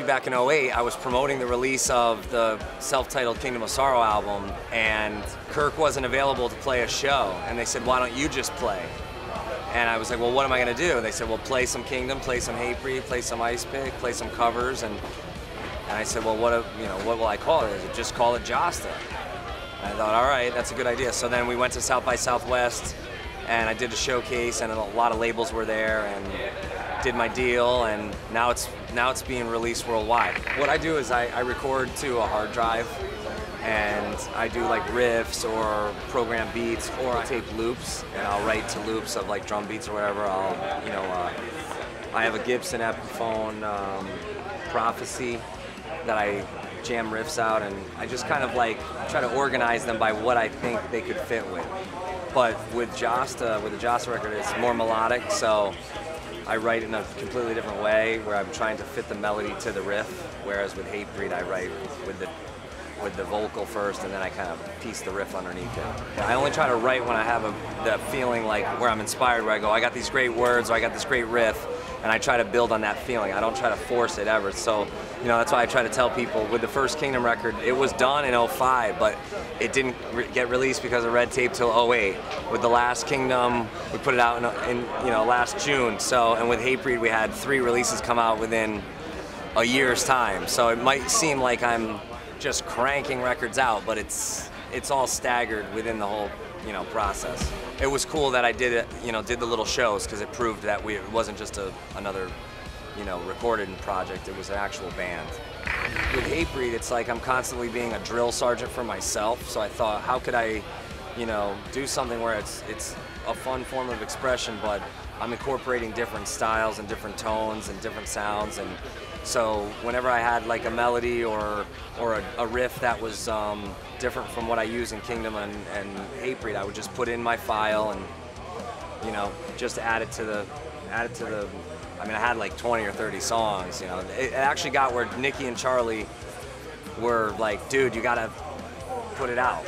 back in '08, I was promoting the release of the self-titled Kingdom of Sorrow album, and Kirk wasn't available to play a show, and they said, why don't you just play? And I was like, well, what am I going to do? And they said, well, play some Kingdom, play some Hatebreed, play some Ice Pick, play some covers, and I said, well, what will I call it? Just call it Jasta. And I thought, all right, that's a good idea. So then we went to South by Southwest, and I did a showcase, and a lot of labels were there, and did my deal, and now it's being released worldwide. What I do is I record to a hard drive, and I do like riffs or program beats, or I tape loops, and I'll write to loops of like drum beats or whatever. I have a Gibson Epiphone Prophecy that I jam riffs out, and I just kind of like try to organize them by what I think they could fit with. But with Jasta, with the Jasta record, it's more melodic, so I write in a completely different way, where I'm trying to fit the melody to the riff, whereas with Hatebreed I write with the vocal first, and then I kind of piece the riff underneath it. I only try to write when I have the feeling like where I'm inspired, where I go, I got these great words, or I got this great riff, and I try to build on that feeling. I don't try to force it ever. So, that's why I try to tell people, with the first Kingdom record, it was done in '05, but it didn't get released because of red tape till '08. With the last Kingdom, we put it out in last June. So, and with Hatebreed, we had 3 releases come out within a year's time. So it might seem like I'm just cranking records out, but it's all staggered within the whole process. It was cool that I did it, did the little shows, because it proved that it wasn't just another recorded project. It was an actual band. With Hatebreed, it's like I'm constantly being a drill sergeant for myself. So I thought, how could I, do something where it's a fun form of expression, but I'm incorporating different styles and different tones and different sounds. And so whenever I had like a melody or a riff that was different from what I use in Kingdom and Hatebreed, I would just put in my file and just add it to the. I mean, I had like 20 or 30 songs. It actually got where Nikki and Charlie were like, "Dude, you gotta put it out.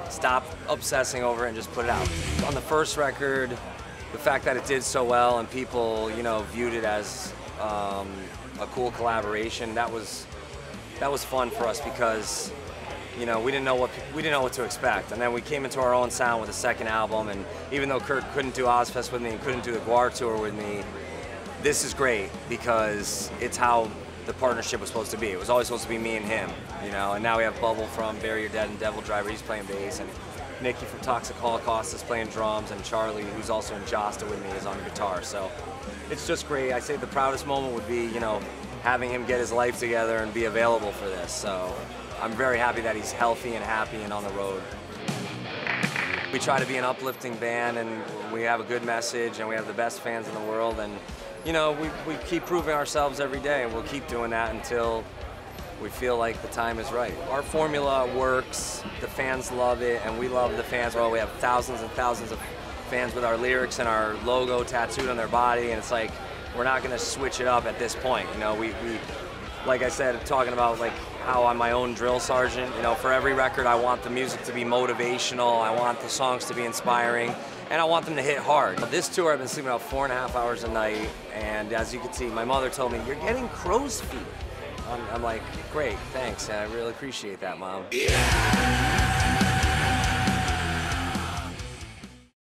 Stop obsessing over it and just put it out." On the first record, the fact that it did so well and people, viewed it as a cool collaboration, that was fun for us, because we didn't know what to expect. And then we came into our own sound with the second album, and even though Kirk couldn't do Ozfest with me and couldn't do the Guar tour with me, this is great because it's how the partnership was supposed to be. It was always supposed to be me and him, and now we have Bubble from Bury Your Dead and Devil Driver, he's playing bass, and Nikki from Toxic Holocaust is playing drums, and Charlie, who's also in Jasta with me, is on guitar. So it's just great. I say the proudest moment would be, having him get his life together and be available for this. So I'm very happy that he's healthy and happy and on the road. We try to be an uplifting band, and we have a good message, and we have the best fans in the world, and we keep proving ourselves every day, and we'll keep doing that until we feel like the time is right. Our formula works, the fans love it, and we love the fans. Well, we have thousands and thousands of fans with our lyrics and our logo tattooed on their body, and it's like, we're not gonna switch it up at this point. We like I said, talking about like how I'm my own drill sergeant, for every record I want the music to be motivational, I want the songs to be inspiring, and I want them to hit hard. This tour I've been sleeping about 4.5 hours a night, and as you can see, my mother told me, "You're getting crow's feet." I'm like, great, thanks, I really appreciate that, Mom. Yeah.